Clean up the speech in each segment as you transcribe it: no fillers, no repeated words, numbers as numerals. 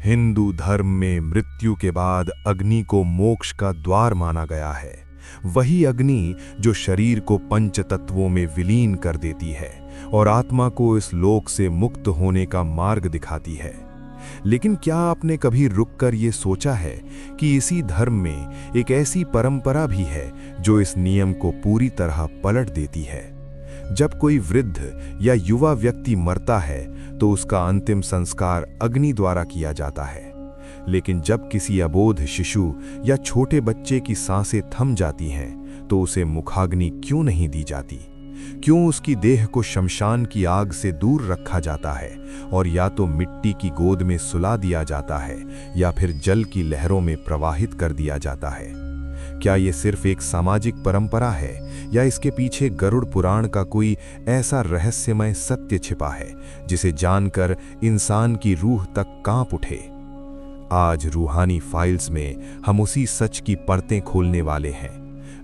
हिंदू धर्म में मृत्यु के बाद अग्नि को मोक्ष का द्वार माना गया है। वही अग्नि जो शरीर को पंच तत्वों में विलीन कर देती है और आत्मा को इस लोक से मुक्त होने का मार्ग दिखाती है। लेकिन क्या आपने कभी रुककर ये सोचा है कि इसी धर्म में एक ऐसी परंपरा भी है जो इस नियम को पूरी तरह पलट देती है? जब कोई वृद्ध या युवा व्यक्ति मरता है तो उसका अंतिम संस्कार अग्नि द्वारा किया जाता है, लेकिन जब किसी अबोध शिशु या छोटे बच्चे की सांसें थम जाती हैं तो उसे मुखाग्नि क्यों नहीं दी जाती? क्यों उसकी देह को शमशान की आग से दूर रखा जाता है और या तो मिट्टी की गोद में सुला दिया जाता है या फिर जल की लहरों में प्रवाहित कर दिया जाता है? क्या ये सिर्फ एक सामाजिक परंपरा है या इसके पीछे गरुड़ पुराण का कोई ऐसा रहस्यमय सत्य छिपा है जिसे जानकर इंसान की रूह तक कांप उठे? आज रूहानी फाइल्स में हम उसी सच की परतें खोलने वाले हैं।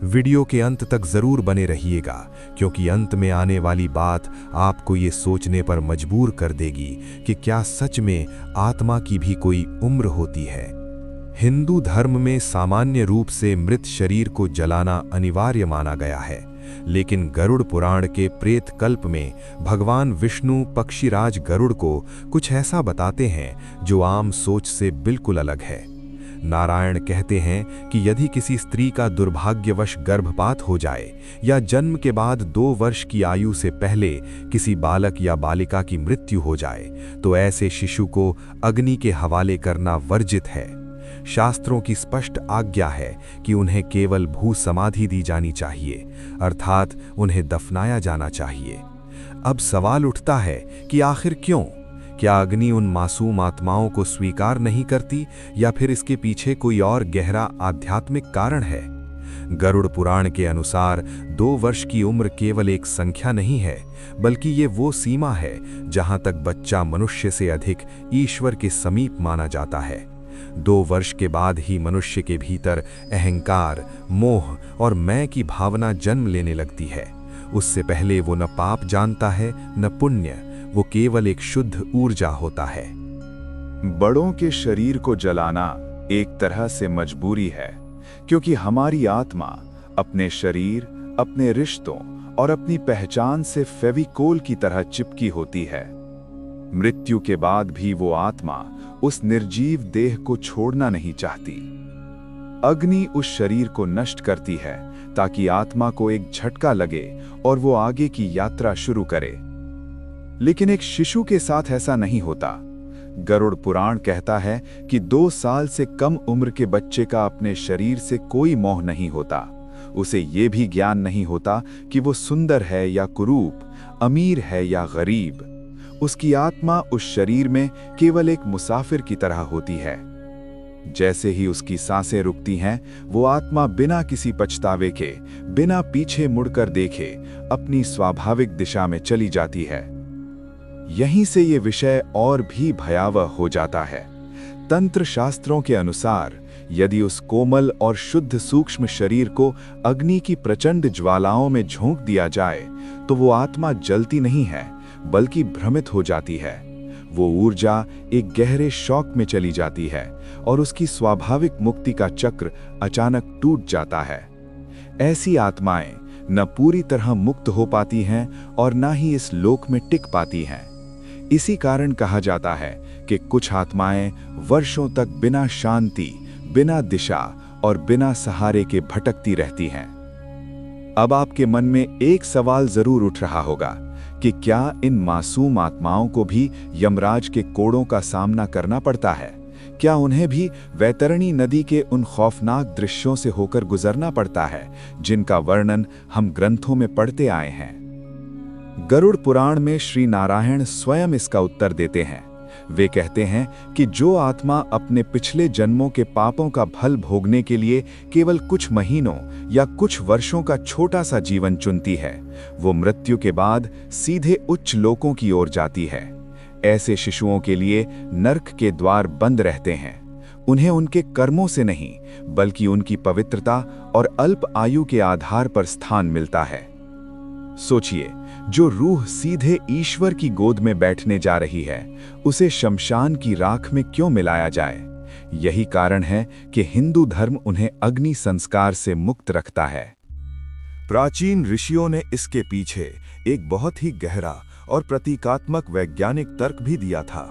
वीडियो के अंत तक जरूर बने रहिएगा, क्योंकि अंत में आने वाली बात आपको ये सोचने पर मजबूर कर देगी कि क्या सच में आत्मा की भी कोई उम्र होती है। हिंदू धर्म में सामान्य रूप से मृत शरीर को जलाना अनिवार्य माना गया है, लेकिन गरुड़ पुराण के प्रेत कल्प में भगवान विष्णु पक्षीराज गरुड़ को कुछ ऐसा बताते हैं जो आम सोच से बिल्कुल अलग है। नारायण कहते हैं कि यदि किसी स्त्री का दुर्भाग्यवश गर्भपात हो जाए या जन्म के बाद 2 वर्ष की आयु से पहले किसी बालक या बालिका की मृत्यु हो जाए तो ऐसे शिशु को अग्नि के हवाले करना वर्जित है। शास्त्रों की स्पष्ट आज्ञा है कि उन्हें केवल भू समाधि दी जानी चाहिए, अर्थात उन्हें दफनाया जाना चाहिए। अब सवाल उठता है कि आखिर क्यों? क्या अग्नि उन मासूम आत्माओं को स्वीकार नहीं करती या फिर इसके पीछे कोई और गहरा आध्यात्मिक कारण है? गरुड़ पुराण के अनुसार 2 वर्ष की उम्र केवल एक संख्या नहीं है, बल्कि ये वो सीमा है जहां तक बच्चा मनुष्य से अधिक ईश्वर के समीप माना जाता है। 2 वर्ष के बाद ही मनुष्य के भीतर अहंकार, मोह और मैं की भावना जन्म लेने लगती है। उससे पहले वो न पाप जानता है न पुण्य, वो केवल एक शुद्ध ऊर्जा होता है। बड़ों के शरीर को जलाना एक तरह से मजबूरी है, क्योंकि हमारी आत्मा अपने शरीर, अपने रिश्तों और अपनी पहचान से फेविकोल की तरह चिपकी होती है। मृत्यु के बाद भी वो आत्मा उस निर्जीव देह को छोड़ना नहीं चाहती। अग्नि उस शरीर को नष्ट करती है ताकि आत्मा को एक झटका लगे और वो आगे की यात्रा शुरू करे। लेकिन एक शिशु के साथ ऐसा नहीं होता। गरुड़ पुराण कहता है कि 2 साल से कम उम्र के बच्चे का अपने शरीर से कोई मोह नहीं होता। उसे ये भी ज्ञान नहीं होता कि वो सुंदर है या कुरूप, अमीर है या गरीब। उसकी आत्मा उस शरीर में केवल एक मुसाफिर की तरह होती है। जैसे ही उसकी सांसें रुकती हैं, वो आत्मा बिना किसी पछतावे के, बिना पीछे मुड़कर देखे अपनी स्वाभाविक दिशा में चली जाती है। यहीं से ये विषय और भी भयावह हो जाता है। तंत्र शास्त्रों के अनुसार यदि उस कोमल और शुद्ध सूक्ष्म शरीर को अग्नि की प्रचंड ज्वालाओं में झोंक दिया जाए तो वो आत्मा जलती नहीं है, बल्कि भ्रमित हो जाती है। वो ऊर्जा एक गहरे शौक में चली जाती है और उसकी स्वाभाविक मुक्ति का चक्र अचानक टूट जाता है। ऐसी आत्माएं न पूरी तरह मुक्त हो पाती हैं और न ही इस लोक में टिक पाती हैं। इसी कारण कहा जाता है कि कुछ आत्माएं वर्षों तक बिना शांति, बिना दिशा और बिना सहारे के भटकती रहती हैं। अब आपके मन में एक सवाल जरूर उठ रहा होगा कि क्या इन मासूम आत्माओं को भी यमराज के कोड़ों का सामना करना पड़ता है? क्या उन्हें भी वैतरणी नदी के उन खौफनाक दृश्यों से होकर गुजरना पड़ता है जिनका वर्णन हम ग्रंथों में पढ़ते आए हैं? गरुड़ पुराण में श्री नारायण स्वयं इसका उत्तर देते हैं। वे कहते हैं कि जो आत्मा अपने पिछले जन्मों के पापों का फल भोगने के लिए केवल कुछ महीनों या कुछ वर्षों का छोटा सा जीवन चुनती है, वो मृत्यु के बाद सीधे उच्च लोकों की ओर जाती है। ऐसे शिशुओं के लिए नरक के द्वार बंद रहते हैं। उन्हें उनके कर्मों से नहीं, बल्कि उनकी पवित्रता और अल्प आयु के आधार पर स्थान मिलता है। सोचिए, जो रूह सीधे ईश्वर की गोद में बैठने जा रही है, उसे शमशान की राख में क्यों मिलाया जाए? यही कारण है कि हिंदू धर्म उन्हें अग्नि संस्कार से मुक्त रखता है। प्राचीन ऋषियों ने इसके पीछे एक बहुत ही गहरा और प्रतीकात्मक वैज्ञानिक तर्क भी दिया था।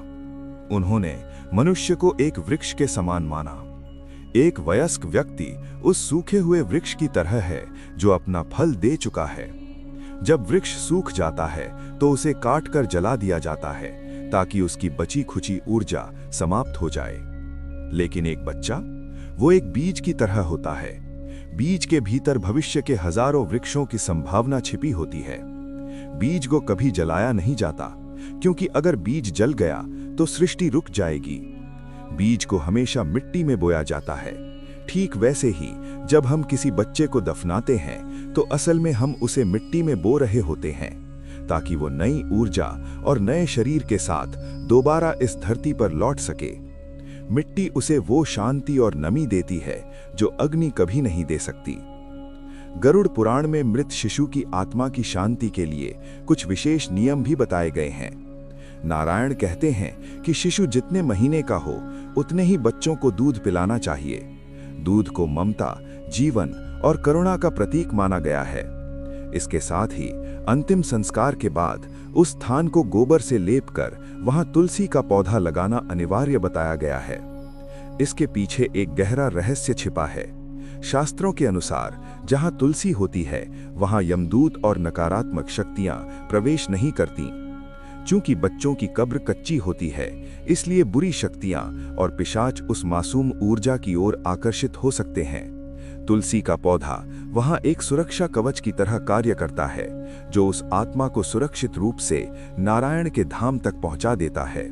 उन्होंने मनुष्य को एक वृक्ष के समान माना। एक वयस्क व्यक्ति उस सूखे हुए वृक्ष की तरह है जो अपना फल दे चुका है। जब वृक्ष सूख जाता है तो उसे काटकर जला दिया जाता है ताकि उसकी बची खुची ऊर्जा समाप्त हो जाए। लेकिन एक बच्चा, वो एक बीज की तरह होता है। बीज के भीतर भविष्य के हजारों वृक्षों की संभावना छिपी होती है। बीज को कभी जलाया नहीं जाता, क्योंकि अगर बीज जल गया तो सृष्टि रुक जाएगी। बीज को हमेशा मिट्टी में बोया जाता है। ठीक वैसे ही जब हम किसी बच्चे को दफनाते हैं तो असल में हम उसे मिट्टी में बो रहे होते हैं, ताकि वो नई ऊर्जा और नए शरीर के साथ दोबारा इस धरती पर लौट सके। मिट्टी उसे वो शांति और नमी देती है जो अग्नि कभी नहीं दे सकती। गरुड़ पुराण में मृत शिशु की आत्मा की शांति के लिए कुछ विशेष नियम भी बताए गए हैं। नारायण कहते हैं कि शिशु जितने महीने का हो उतने ही बच्चों को दूध पिलाना चाहिए। दूध को ममता, जीवन और करुणा का प्रतीक माना गया है। इसके साथ ही अंतिम संस्कार के बाद उस स्थान को गोबर से लेपकर वहां तुलसी का पौधा लगाना अनिवार्य बताया गया है। इसके पीछे एक गहरा रहस्य छिपा है। शास्त्रों के अनुसार जहां तुलसी होती है वहां यमदूत और नकारात्मक शक्तियां प्रवेश नहीं करती। चूंकि बच्चों की कब्र कच्ची होती है, इसलिए बुरी शक्तियां और पिशाच उस मासूम ऊर्जा की ओर आकर्षित हो सकते हैं। तुलसी का पौधा वहां एक सुरक्षा कवच की तरह कार्य करता है, जो उस आत्मा को सुरक्षित रूप से नारायण के धाम तक पहुंचा देता है।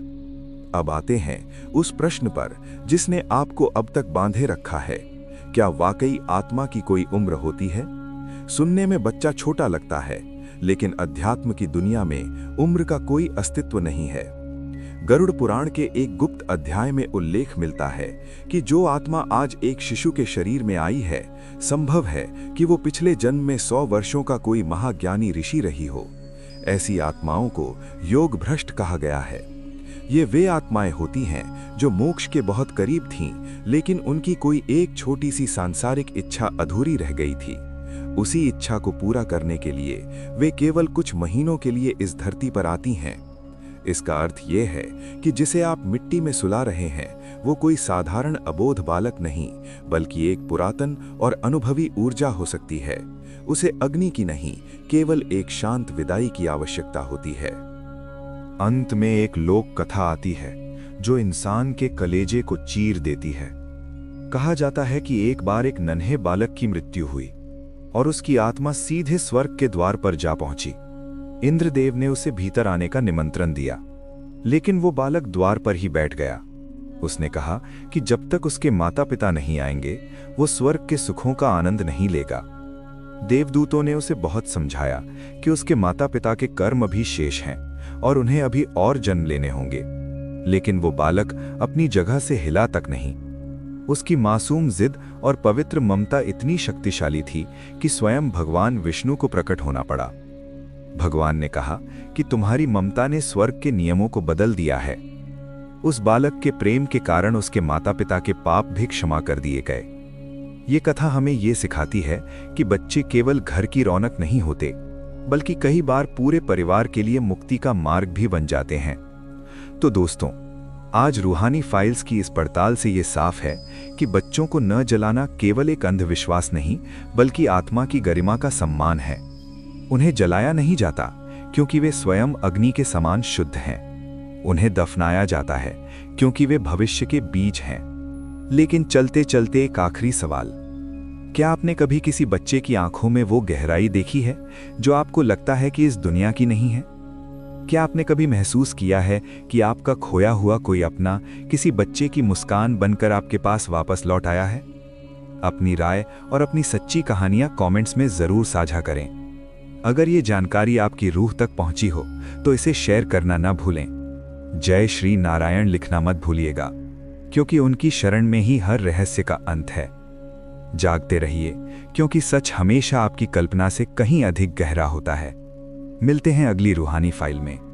अब आते हैं उस प्रश्न पर जिसने आपको अब तक बांधे रखा है। क्या वाकई आत्मा की कोई उम्र होती है? सुनने में बच्चा छोटा लगता है, लेकिन अध्यात्म की दुनिया में उम्र का कोई अस्तित्व नहीं है। गरुड़ पुराण के एक गुप्त अध्याय में उल्लेख मिलता है कि जो आत्मा आज एक शिशु के शरीर में आई है, संभव है कि वो पिछले जन्म में 100 वर्षों का कोई महाज्ञानी ऋषि रही हो। ऐसी आत्माओं को योग भ्रष्ट कहा गया है। ये वे आत्माएं होती हैं जो मोक्ष के बहुत करीब थीं, लेकिन उनकी कोई एक छोटी सी सांसारिक इच्छा अधूरी रह गई थी। उसी इच्छा को पूरा करने के लिए वे केवल कुछ महीनों के लिए इस धरती पर आती हैं। इसका अर्थ ये है कि जिसे आप मिट्टी में सुला रहे हैं, वो कोई साधारण अबोध बालक नहीं, बल्कि एक पुरातन और अनुभवी ऊर्जा हो सकती है। उसे अग्नि की नहीं, केवल एक शांत विदाई की आवश्यकता होती है। अंत में एक लोक कथा आती है जो इंसान के कलेजे को चीर देती है। कहा जाता है कि एक बार एक नन्हे बालक की मृत्यु हुई और उसकी आत्मा सीधे स्वर्ग के द्वार पर जा पहुंची। इंद्रदेव ने उसे भीतर आने का निमंत्रण दिया, लेकिन वो बालक द्वार पर ही बैठ गया। उसने कहा कि जब तक उसके माता पिता नहीं आएंगे, वो स्वर्ग के सुखों का आनंद नहीं लेगा। देवदूतों ने उसे बहुत समझाया कि उसके माता पिता के कर्म अभी शेष हैं और उन्हें अभी और जन्म लेने होंगे, लेकिन वो बालक अपनी जगह से हिला तक नहीं। उसकी मासूम जिद और पवित्र ममता इतनी शक्तिशाली थी कि स्वयं भगवान विष्णु को प्रकट होना पड़ा। भगवान ने कहा कि तुम्हारी ममता ने स्वर्ग के नियमों को बदल दिया है। उस बालक के प्रेम के कारण उसके माता पिता के पाप भी क्षमा कर दिए गए। ये कथा हमें ये सिखाती है कि बच्चे केवल घर की रौनक नहीं होते, बल्कि कई बार पूरे परिवार के लिए मुक्ति का मार्ग भी बन जाते हैं। तो दोस्तों, आज रूहानी फाइल्स की इस पड़ताल से ये साफ है कि बच्चों को न जलाना केवल एक अंधविश्वास नहीं, बल्कि आत्मा की गरिमा का सम्मान है। उन्हें जलाया नहीं जाता क्योंकि वे स्वयं अग्नि के समान शुद्ध हैं। उन्हें दफनाया जाता है क्योंकि वे भविष्य के बीज हैं। लेकिन चलते चलते एक आखिरी सवाल, क्या आपने कभी किसी बच्चे की आंखों में वो गहराई देखी है जो आपको लगता है कि इस दुनिया की नहीं है? क्या आपने कभी महसूस किया है कि आपका खोया हुआ कोई अपना किसी बच्चे की मुस्कान बनकर आपके पास वापस लौट आया है? अपनी राय और अपनी सच्ची कहानियां कमेंट्स में जरूर साझा करें। अगर ये जानकारी आपकी रूह तक पहुंची हो तो इसे शेयर करना ना भूलें। जय श्री नारायण लिखना मत भूलिएगा, क्योंकि उनकी शरण में ही हर रहस्य का अंत है। जागते रहिए, क्योंकि सच हमेशा आपकी कल्पना से कहीं अधिक गहरा होता है। मिलते हैं अगली रूहानी फाइल में।